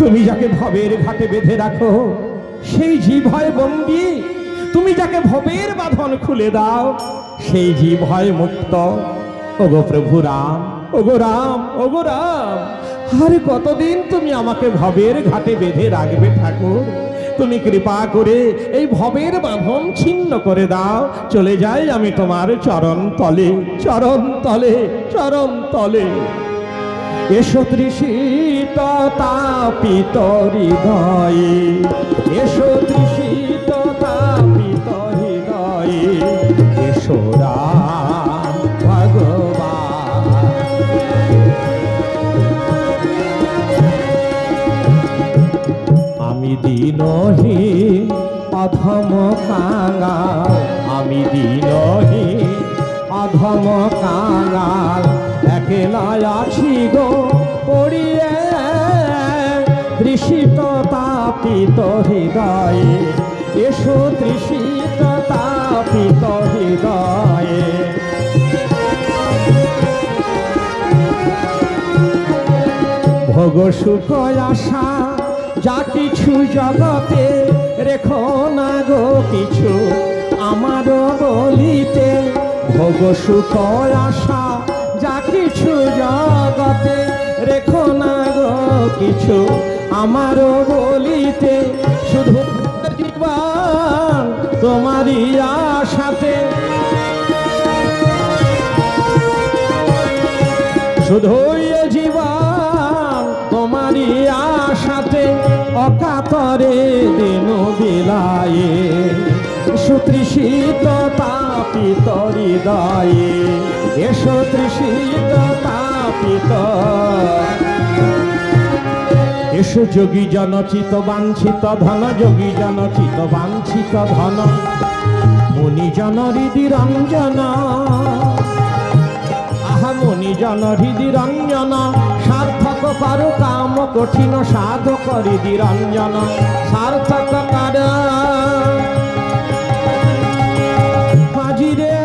তুমি যাকে ভবের ঘাটে বেঁধে রাখো সেই জীব হয় বন্দী, তুমি যাকে ভবের বাঁধন খুলে দাও সেই জীব হয় মুক্ত। ওগো প্রভু রাম, ওগো রাম, ওগো রাম, আর কতদিন তুমি আমাকে ভবের ঘাটে বেঁধে রাখবে ঠাকুর? তুমি কৃপা করে এই ভবের বাঁধন ছিন্ন করে দাও, চলে যাই আমি তোমার চরণ তলে, চরণ তলে, চরণ তলে। এসো তৃষিত তাপিত হৃদয়ে, এসো তৃষিত তাপিত হৃদয়ে, এসো রাম ভগবান। আমি দীনহীন অধম কাঙাল, আমি দীনহীন অধম কাঙাল, একলা আছি গো পড়িয়ে তৃষিত তাপিত হৃদয়ে, এসো তৃষিত তাপিত হৃদয়ে। ভোগ সুখ আশা যা কিছু জগতে, রেখো না গো কিছু আমার বলিতে। ভোগ সুখ আশা যা কিছু জগতে, রেখো না গো কিছু আমার বলিতে। শুধু জীবন তোমারই আশাতে, শুধুই জীবন তোমারই আশাতে, অকাতরে দিন বিলায়ে সুতৃষিত তাপিত হৃদয়ে, এসো তৃষিত তাপিত। এসো যোগী জন চিত বাঞ্ছিত ধন, যোগী জন চিত বাঞ্ছিত ধন, মুনি জন হৃদি রঞ্জন, আহা মুনি জন হৃদি রঞ্জন। সার্থক করো কাম কঠিন সাধক হৃদি রঞ্জন, সার্থক কর হাজিরে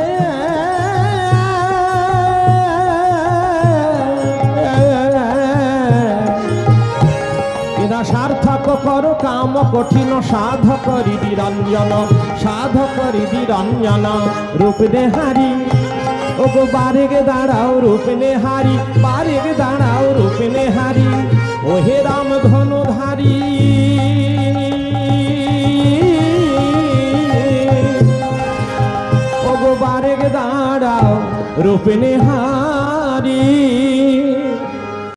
এরা সার্থক করো কাম কঠিন সাধক হৃদি রঞ্জন, সাধক হৃদি রঞ্জন। রূপ দেহারি ওগো বারেগে দাঁড়াও রূপ নেহারি, বারেগে দাঁড়াও রূপ নেহারি, ও হে রাম ধনুধারী। ওগো বারেগে দাঁড়াও রূপ নেহারি,